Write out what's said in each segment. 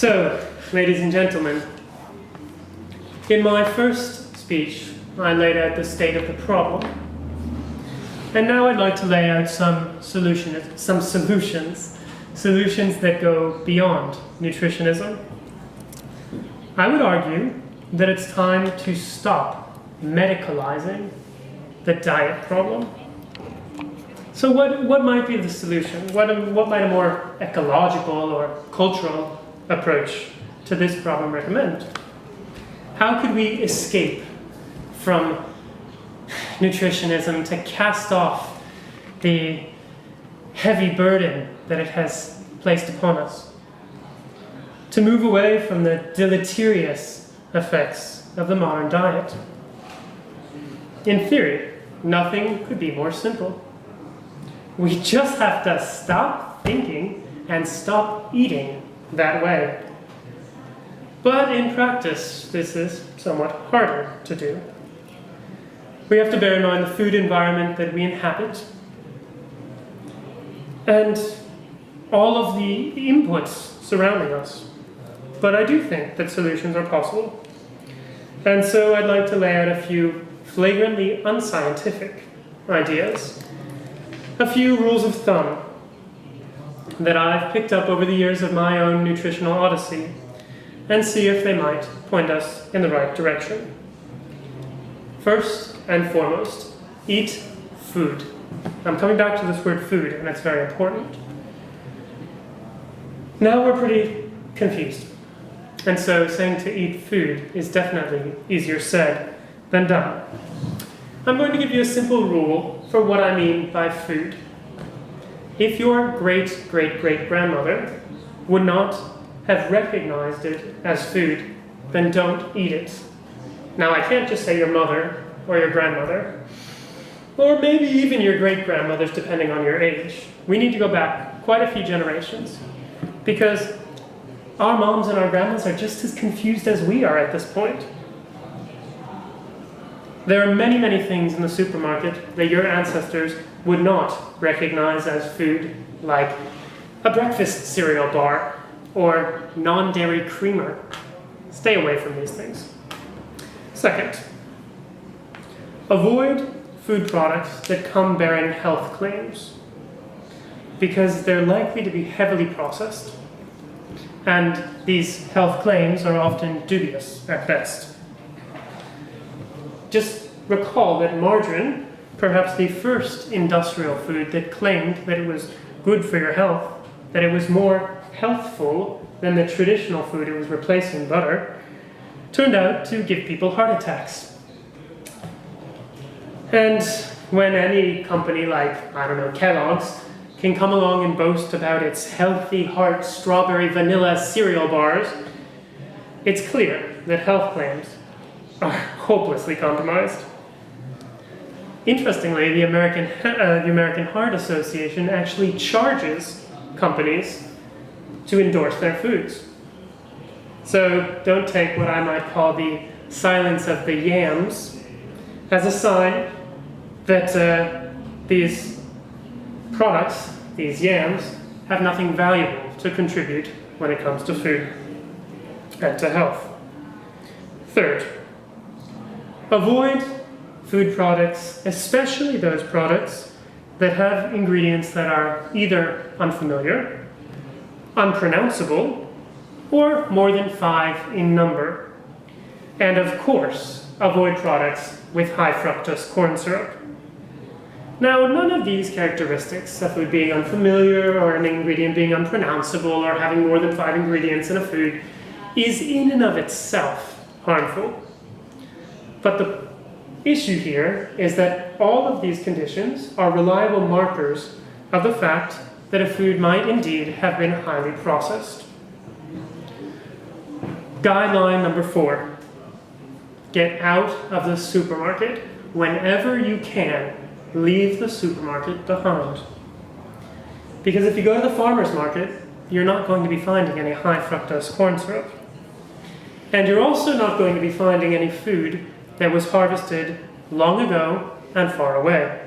So, ladies and gentlemen, in my first speech, I laid out the state of the problem. And now I'd like to lay out some solutions that go beyond nutritionism. I would argue that it's time to stop medicalizing the diet problem. So what might be the solution? What might a more ecological or cultural approach to this problem recommend? How could we escape from nutritionism to cast off the heavy burden that it has placed upon us? To move away from the deleterious effects of the modern diet? In theory, nothing could be more simple. We just have to stop thinking and stop eating that way. But in practice, this is somewhat harder to do. We have to bear in mind the food environment that we inhabit and all of the inputs surrounding us. But I do think that solutions are possible. And so I'd like to lay out a few flagrantly unscientific ideas, a few rules of thumb that I've picked up over the years of my own nutritional odyssey, and see if they might point us in the right direction. First and foremost, eat food. I'm coming back to this word food, and it's very important. Now we're pretty confused. And so saying to eat food is definitely easier said than done. I'm going to give you a simple rule for what I mean by food. If your great-great-great-grandmother would not have recognized it as food, then don't eat it. Now, I can't just say your mother or your grandmother, or maybe even your great-grandmothers, depending on your age. We need to go back quite a few generations, because our moms and our grandmas are just as confused as we are at this point. There are many, many things in the supermarket that your ancestors would not recognize as food, like a breakfast cereal bar or non-dairy creamer. Stay away from these things. Second, avoid food products that come bearing health claims, because they're likely to be heavily processed, and these health claims are often dubious at best. Just recall that margarine, perhaps the first industrial food that claimed that it was good for your health, that it was more healthful than the traditional food it was replacing, butter, turned out to give people heart attacks. And when any company like, Kellogg's can come along and boast about its healthy heart strawberry vanilla cereal bars, it's clear that health claims are hopelessly compromised. Interestingly, the American Heart Association actually charges companies to endorse their foods. So don't take what I might call the silence of the yams as a sign that these products, these yams, have nothing valuable to contribute when it comes to food and to health. Third, avoid food products, especially those products that have ingredients that are either unfamiliar, unpronounceable, or more than 5 in number. And of course, avoid products with high fructose corn syrup. Now, none of these characteristics, of food being unfamiliar or an ingredient being unpronounceable or having more than 5 ingredients in a food, is in and of itself harmful. But the issue here is that all of these conditions are reliable markers of the fact that a food might indeed have been highly processed. Guideline number 4. Get out of the supermarket whenever you can. Leave the supermarket behind. Because if you go to the farmer's market, you're not going to be finding any high fructose corn syrup. And you're also not going to be finding any food that was harvested long ago and far away.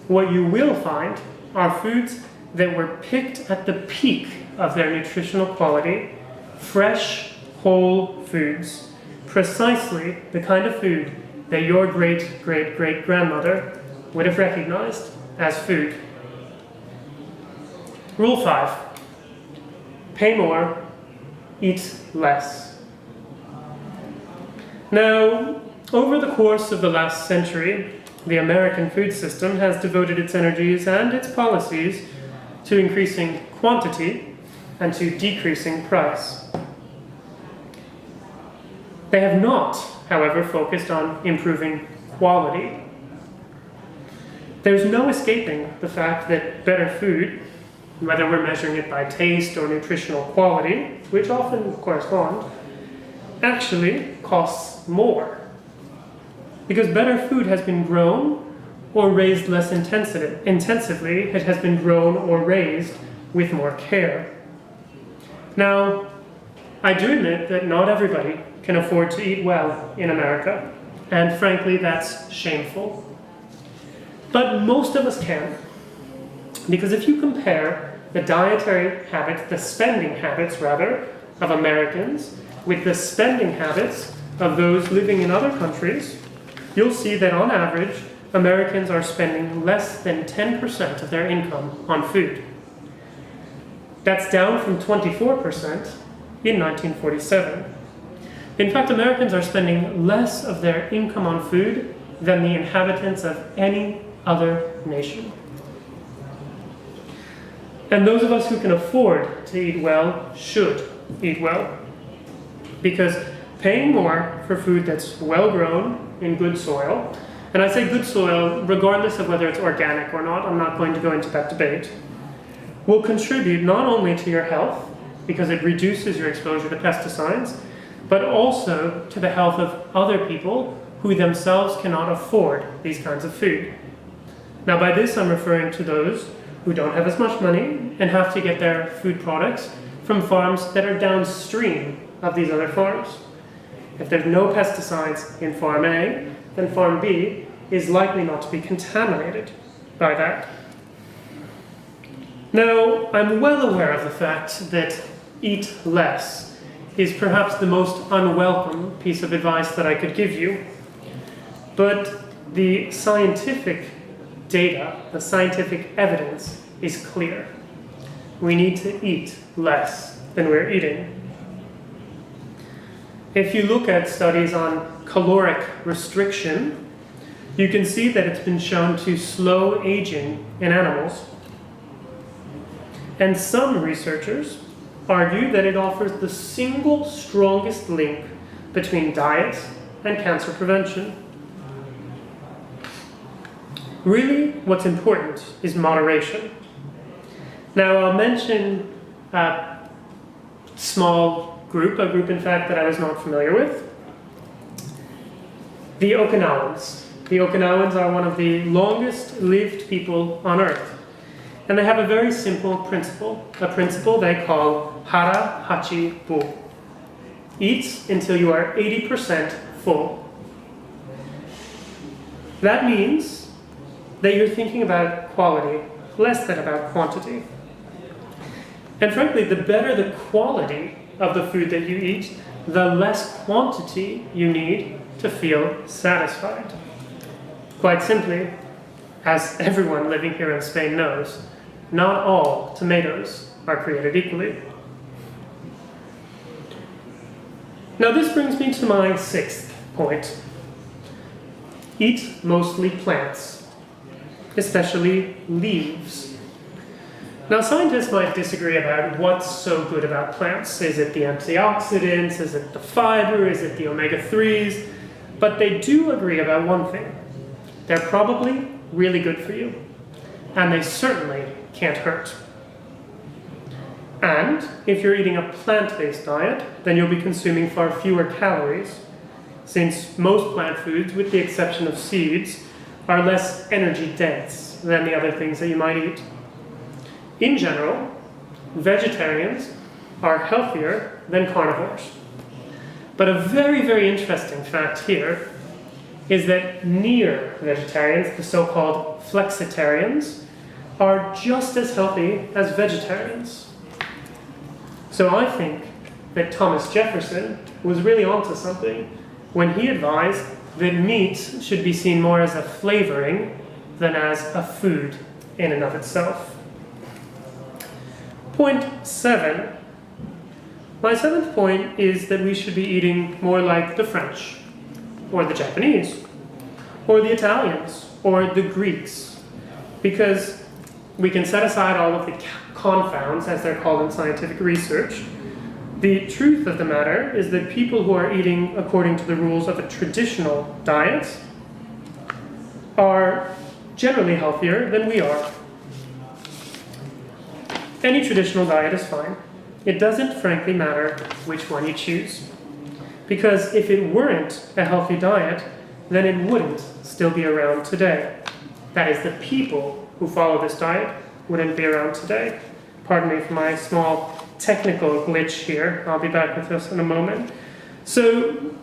What you will find are foods that were picked at the peak of their nutritional quality fresh, whole foods, precisely the kind of food that your great-great-great-grandmother would have recognized as food. Rule 5. Pay more, eat less. Now, over the course of the last century, the American food system has devoted its energies and its policies to increasing quantity and to decreasing price. They have not, however, focused on improving quality. There's no escaping the fact that better food, whether we're measuring it by taste or nutritional quality, which often correspond, actually costs more. Because better food has been grown or raised less intensively, it has been grown or raised with more care. Now, I do admit that not everybody can afford to eat well in America, and frankly, that's shameful. But most of us can, because if you compare the dietary habits, the spending habits rather, of Americans with the spending habits of those living in other countries, you'll see that on average, Americans are spending less than 10% of their income on food. That's down from 24% in 1947. In fact, Americans are spending less of their income on food than the inhabitants of any other nation. And those of us who can afford to eat well should eat well. Because paying more for food that's well grown in good soil, and I say good soil regardless of whether it's organic or not, I'm not going to go into that debate, will contribute not only to your health, because it reduces your exposure to pesticides, but also to the health of other people who themselves cannot afford these kinds of food. Now by this I'm referring to those who don't have as much money and have to get their food products from farms that are downstream of these other farms. If there's no pesticides in Farm A, then Farm B is likely not to be contaminated by that. Now, I'm well aware of the fact that eat less is perhaps the most unwelcome piece of advice that I could give you. But the scientific data, the scientific evidence is clear. We need to eat less than we're eating. If you look at studies on caloric restriction, you can see that it's been shown to slow aging in animals. And some researchers argue that it offers the single strongest link between diet and cancer prevention. Really, what's important is moderation. Now, I'll mention a small group, a group in fact that I was not familiar with. The Okinawans. The Okinawans are one of the longest lived people on Earth. And they have a very simple principle, a principle they call hara hachi bu. Eat until you are 80% full. That means that you're thinking about quality less than about quantity. And frankly, the better the quality of the food that you eat, the less quantity you need to feel satisfied. Quite simply, as everyone living here in Spain knows, not all tomatoes are created equally. Now this brings me to my sixth point. Eat mostly plants, especially leaves. Now scientists might disagree about what's so good about plants. Is it the antioxidants? Is it the fiber? Is it the omega-3s? But they do agree about one thing. They're probably really good for you. And they certainly can't hurt. And if you're eating a plant-based diet, then you'll be consuming far fewer calories, since most plant foods, with the exception of seeds, are less energy dense than the other things that you might eat. In general, vegetarians are healthier than carnivores. But a very, very interesting fact here is that near vegetarians, the so-called flexitarians, are just as healthy as vegetarians. So I think that Thomas Jefferson was really onto something when he advised that meat should be seen more as a flavoring than as a food in and of itself. Point 7. My 7th point is that we should be eating more like the French, or the Japanese, or the Italians, or the Greeks, because we can set aside all of the confounds, as they're called in scientific research. The truth of the matter is that people who are eating according to the rules of a traditional diet are generally healthier than we are. Any traditional diet is fine. It doesn't frankly matter which one you choose. Because if it weren't a healthy diet, then it wouldn't still be around today. That is, the people who follow this diet wouldn't be around today. Pardon me for my small technical glitch here. I'll be back with this in a moment. So,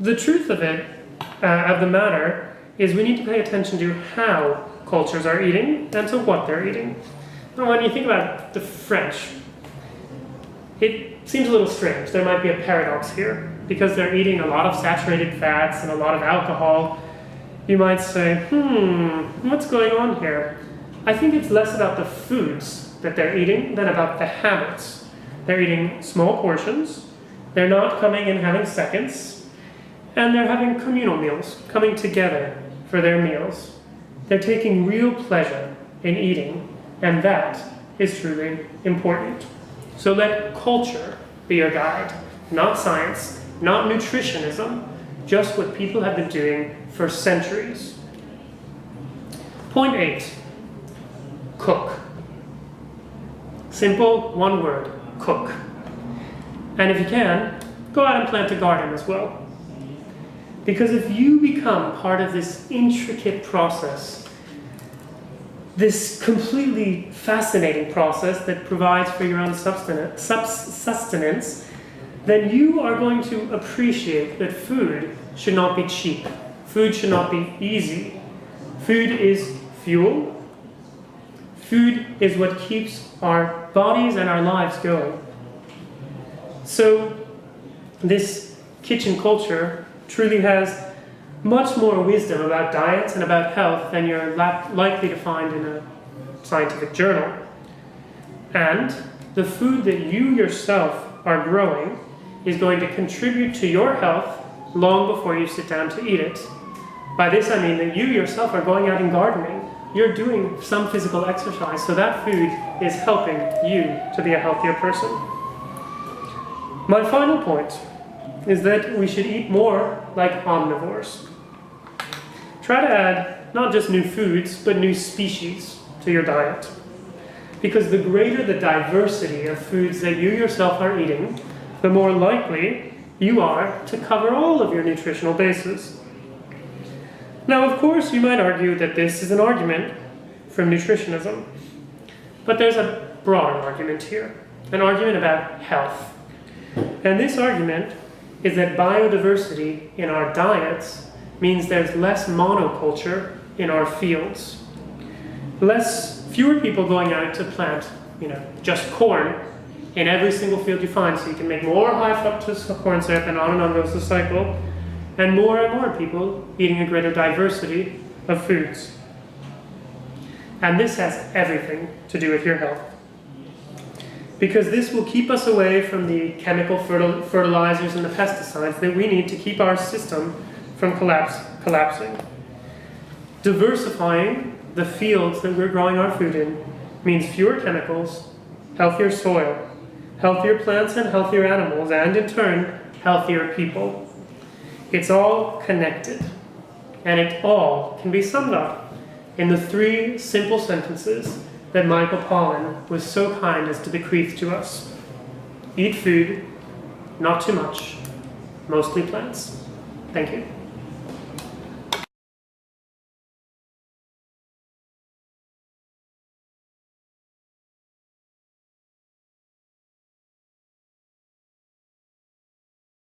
the truth of it, of the matter, is we need to pay attention to how cultures are eating and to what they're eating. Now, when you think about the French, it seems a little strange. There might be a paradox here, because they're eating a lot of saturated fats and a lot of alcohol. You might say, what's going on here? I think it's less about the foods that they're eating than about the habits. They're eating small portions, they're not coming and having seconds, and they're having communal meals, coming together for their meals. They're taking real pleasure in eating, and that is truly important. So let culture be your guide, not science, not nutritionism, just what people have been doing for centuries. Point 8, cook. Simple, one word, cook. And if you can, go out and plant a garden as well. Because if you become part of this intricate process, this completely fascinating process that provides for your own sustenance, then you are going to appreciate that food should not be cheap. Food should not be easy. Food is fuel. Food is what keeps our bodies and our lives going. So this kitchen culture truly has much more wisdom about diets and about health than you're likely to find in a scientific journal. And the food that you yourself are growing is going to contribute to your health long before you sit down to eat it. By this I mean that you yourself are going out and gardening. You're doing some physical exercise, so that food is helping you to be a healthier person. My final point is that we should eat more like omnivores. Try to add not just new foods, but new species to your diet. Because the greater the diversity of foods that you yourself are eating, the more likely you are to cover all of your nutritional bases. Now, of course, you might argue that this is an argument from nutritionism. But there's a broader argument here, an argument about health. And this argument is that biodiversity in our diets means there's less monoculture in our fields. Fewer people going out to plant, just corn in every single field you find, so you can make more high fructose corn syrup, and on goes the cycle. And more people eating a greater diversity of foods. And this has everything to do with your health. Because this will keep us away from the chemical fertilizers and the pesticides that we need to keep our system from collapsing. Diversifying the fields that we're growing our food in means fewer chemicals, healthier soil, healthier plants and healthier animals, and in turn, healthier people. It's all connected, and it all can be summed up in the 3 simple sentences that Michael Pollan was so kind as to bequeath to us. Eat food, not too much, mostly plants. Thank you.